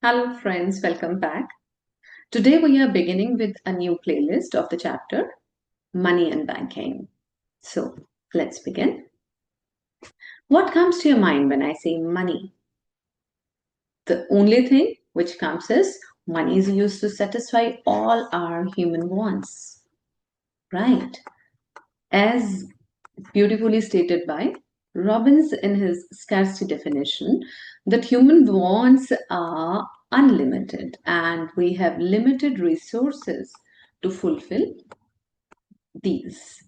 Hello friends, welcome back. Today we are beginning with a new playlist of the chapter Money and Banking. So let's begin. What comes to your mind when I say money? The only thing which comes is money is used to satisfy all our human wants, right? As beautifully stated by Robbins in his scarcity definition, that human wants are unlimited and we have limited resources to fulfill these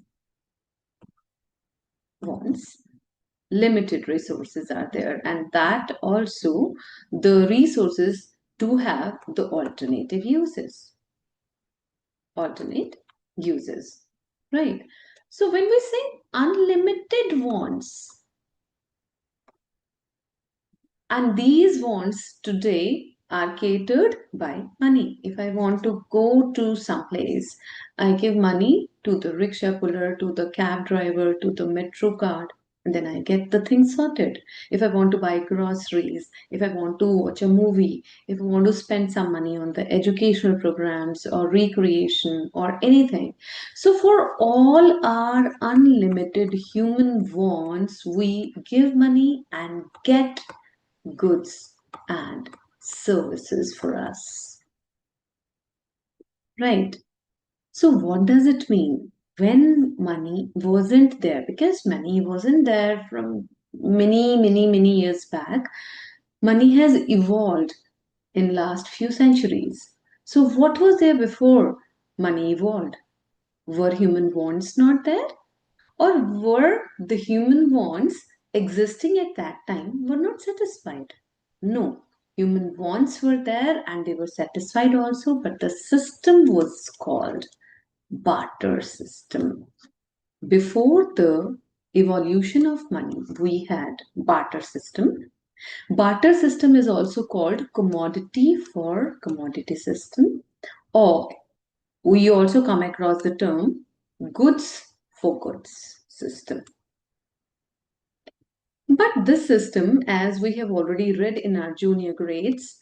wants. Limited resources are there, and that also the resources do have the alternate uses, right? So when we say unlimited wants, and these wants today are catered by money. If I want to go to some place, I give money to the rickshaw puller, to the cab driver, to the metro card, and then I get the things sorted. If I want to buy groceries, if I want to watch a movie, if I want to spend some money on the educational programs or recreation or anything. So, for all our unlimited human wants, we give money and get goods and services for us. Right. So, what does it mean when money wasn't there? Because money wasn't there from many years back. Money has evolved in last few centuries. So, what was there before money evolved? Were human wants not there? Or were the human wants existing at that time were not satisfied? No, human wants were there and they were satisfied also, but the system was called barter system. Before the evolution of money, we had barter system. Barter system is also called commodity for commodity system, or we also come across the term goods for goods system. But this system, as we have already read in our junior grades,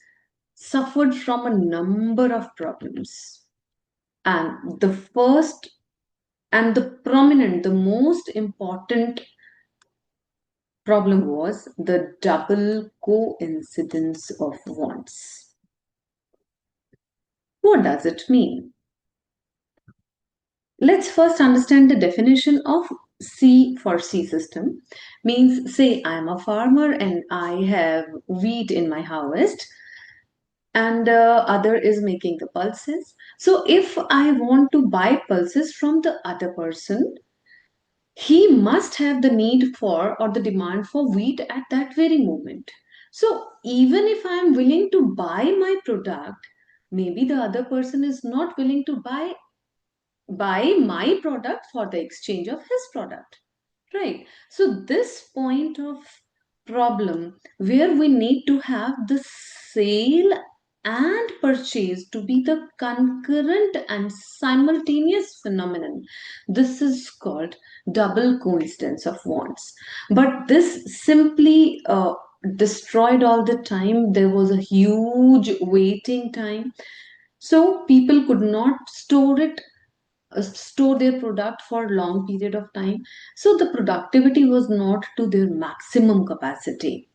suffered from a number of problems. And the first and the prominent, the most important problem was the double coincidence of wants. What does it mean? Let's first understand the definition of C for C system. Means, say I am a farmer and I have wheat in my harvest and other is making the pulses. So if I want to buy pulses from the other person, he must have the need for or the demand for wheat at that very moment. So even if I am willing to buy my product, maybe the other person is not willing to buy my product for the exchange of his product, right? So this point of problem where we need to have the sale and purchase to be the concurrent and simultaneous phenomenon, this is called double coincidence of wants. But this simply destroyed all the time. There was a huge waiting time, so people could not store their product for a long period of time. So the productivity was not to their maximum capacity.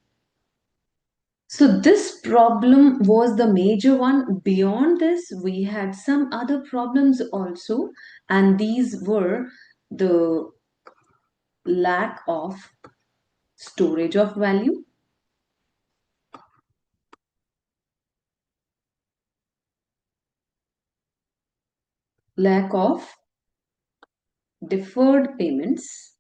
So this problem was the major one. Beyond this, we had some other problems also, and these were the lack of storage of value, lack of deferred payments,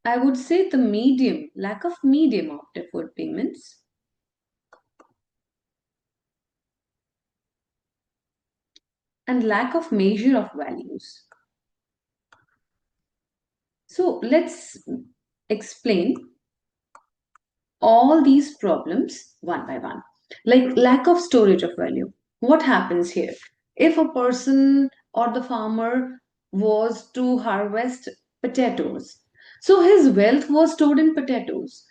I would say the lack of medium of deferred payments, and lack of measure of values. So let's explain all these problems one by one. Like lack of storage of value. What happens here? If a person or the farmer was to harvest potatoes, so his wealth was stored in potatoes.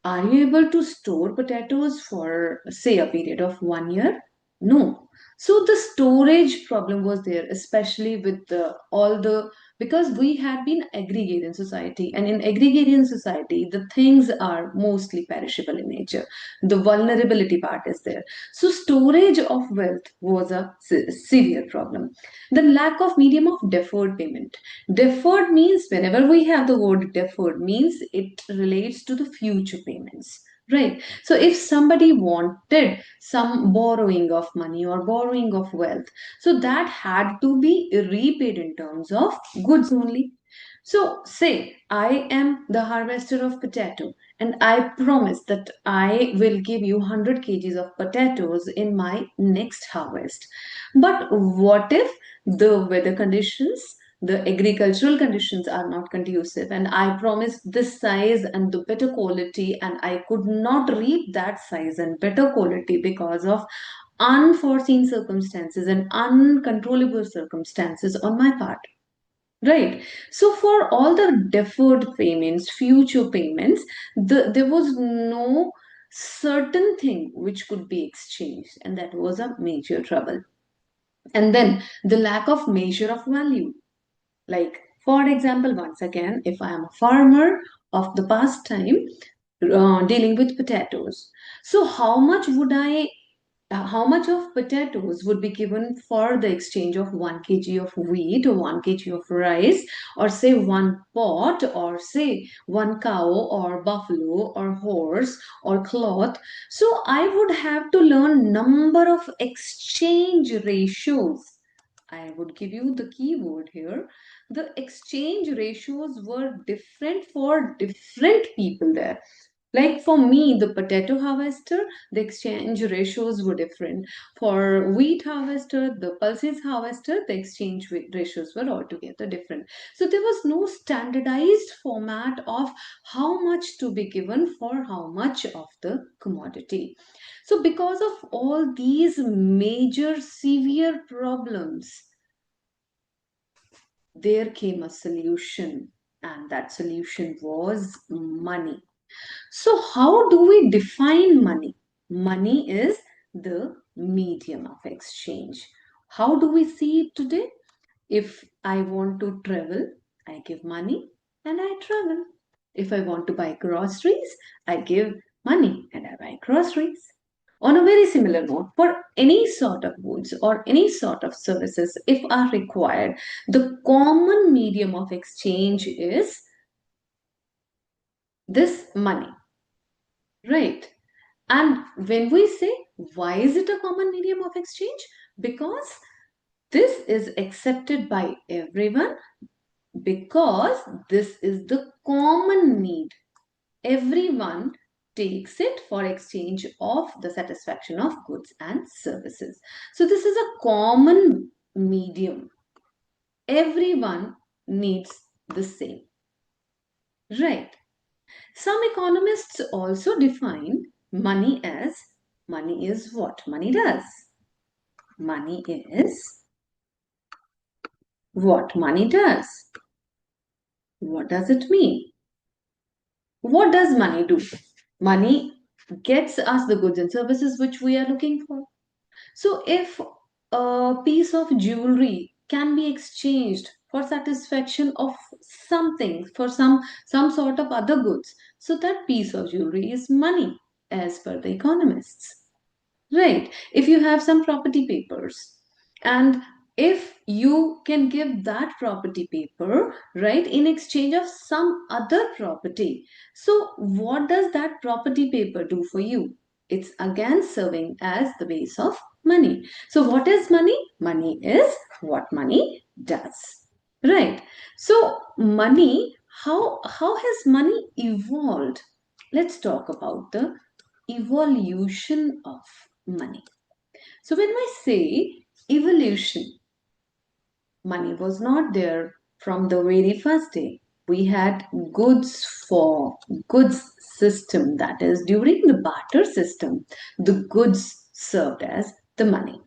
Are you able to store potatoes for, say, a period of 1 year? No. So the storage problem was there, especially with all the, because we had been agrarian society, and in agrarian society, the things are mostly perishable in nature. The vulnerability part is there. So storage of wealth was a severe problem. The lack of medium of deferred payment. Deferred means, whenever we have the word deferred, means it relates to the future payments. Right. So if somebody wanted some borrowing of money or borrowing of wealth, so that had to be repaid in terms of goods only. So say I am the harvester of potato and I promise that I will give you 100 kgs of potatoes in my next harvest. But what if the weather conditions, the agricultural conditions are not conducive, and I promised this size and the better quality, and I could not reap that size and better quality because of unforeseen circumstances and uncontrollable circumstances on my part. Right. So for all the deferred payments, future payments, there was no certain thing which could be exchanged, and that was a major trouble. And then the lack of measure of value. Like, for example, once again, if I am a farmer of the past time dealing with potatoes, so how much of potatoes would be given for the exchange of 1 kg of wheat or 1 kg of rice, or say one pot, or say one cow or buffalo or horse or cloth? So I would have to learn number of exchange ratios. I would give you the keyword here. The exchange ratios were different for different people there. Like for me, the potato harvester, the exchange ratios were different. For wheat harvester, the pulses harvester, the exchange ratios were altogether different. So there was no standardized format of how much to be given for how much of the commodity. So because of all these major severe problems, there came a solution, and that solution was money. So, how do we define money? Money is the medium of exchange. How do we see it today? If I want to travel, I give money and I travel. If I want to buy groceries, I give money and I buy groceries. On a very similar note, for any sort of goods or any sort of services, if are required, the common medium of exchange is this money, right? And when we say, why is it a common medium of exchange? Because this is accepted by everyone, because this is the common need. Everyone takes it for exchange of the satisfaction of goods and services. So this is a common medium. Everyone needs the same. Right. Some economists also define money as, money is what money does. Money is what money does. What does it mean? What does money do? Money gets us the goods and services which we are looking for. So if a piece of jewelry can be exchanged for satisfaction of something, for some sort of other goods, so that piece of jewelry is money as per the economists. Right. If you have some property papers, and if you can give that property paper, right, in exchange of some other property, so what does that property paper do for you? It's again serving as the base of money. So what is money? Money is what money does. Right. So money, how has money evolved? Let's talk about the evolution of money. So when I say evolution, money was not there from the very first day. We had goods for goods system, that is during the barter system, the goods served as the money.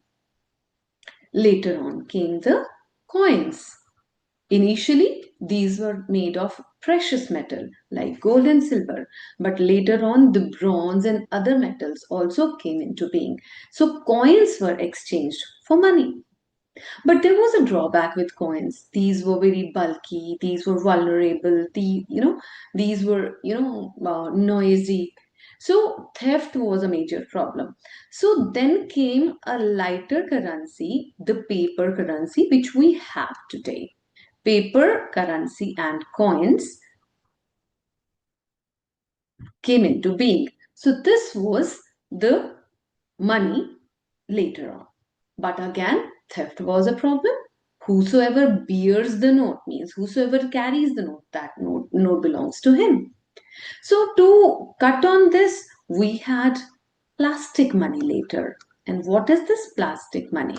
Later on came the coins. Initially, these were made of precious metal like gold and silver. But later on, the bronze and other metals also came into being. So coins were exchanged for money. But there was a drawback with coins. These were very bulky. These were vulnerable. These were noisy. So theft was a major problem. So then came a lighter currency, the paper currency, which we have today. Paper currency and coins came into being. So this was the money later on. But again, theft was a problem. Whosoever bears the note, means whosoever carries the note, that note belongs to him. So to cut on this, we had plastic money later. And what is this plastic money?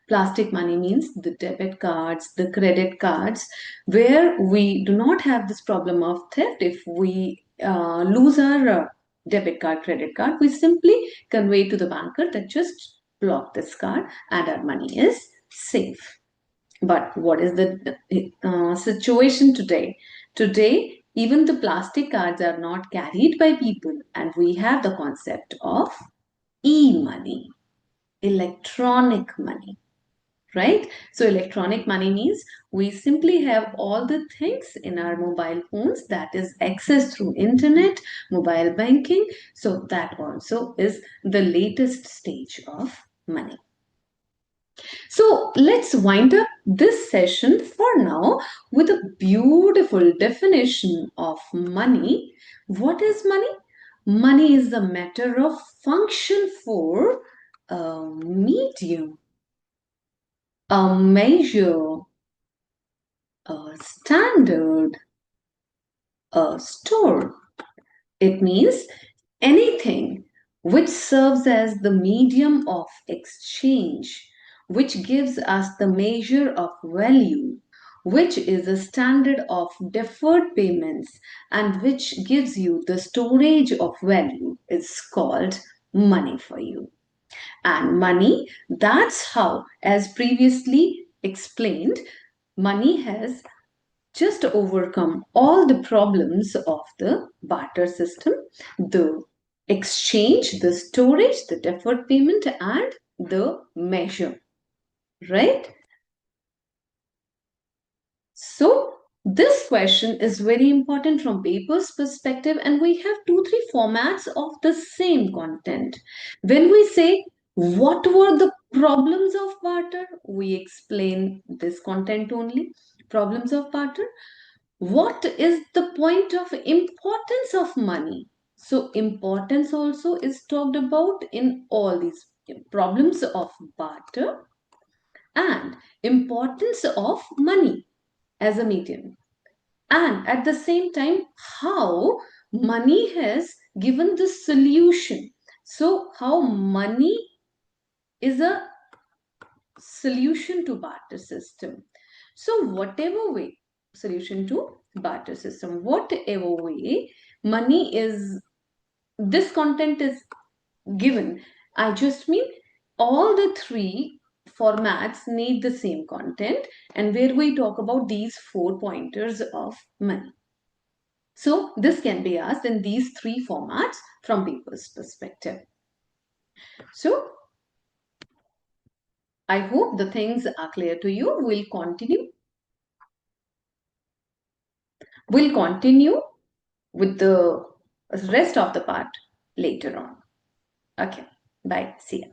Plastic money means the debit cards, the credit cards, where we do not have this problem of theft. If we lose our debit card, credit card, we simply convey to the banker that just block this card and our money is safe. But what is the situation today? Today, even the plastic cards are not carried by people, and we have the concept of e-money, electronic money, right? So electronic money means we simply have all the things in our mobile phones that is accessed through internet, mobile banking. So that also is the latest stage of money. So let's wind up this session for now with a beautiful definition of money. What is money? Money is the matter of function for a medium, a measure, a standard, a store. It means anything which serves as the medium of exchange, which gives us the measure of value, which is a standard of deferred payments, and which gives you the storage of value, is called money for you. And money, that's how, as previously explained, money has just overcome all the problems of the barter system, the exchange, the storage, the deferred payment, and the measure, right? So this question is very important from paper's perspective, and we have 2-3 formats of the same content. When we say what were the problems of barter, we explain this content only, problems of barter. What is the point of importance of money? So importance also is talked about in all these problems of barter and importance of money as a medium. And at the same time, how money has given the solution. So how money is a solution to barter system. So whatever way, solution to barter system, whatever way money is, this content is given. I just mean all the three formats need the same content, and where we talk about these 4 pointers of money. So this can be asked in these 3 formats from paper's perspective. So I hope the things are clear to you. We'll continue with the rest of the part later on. Okay, bye. See ya.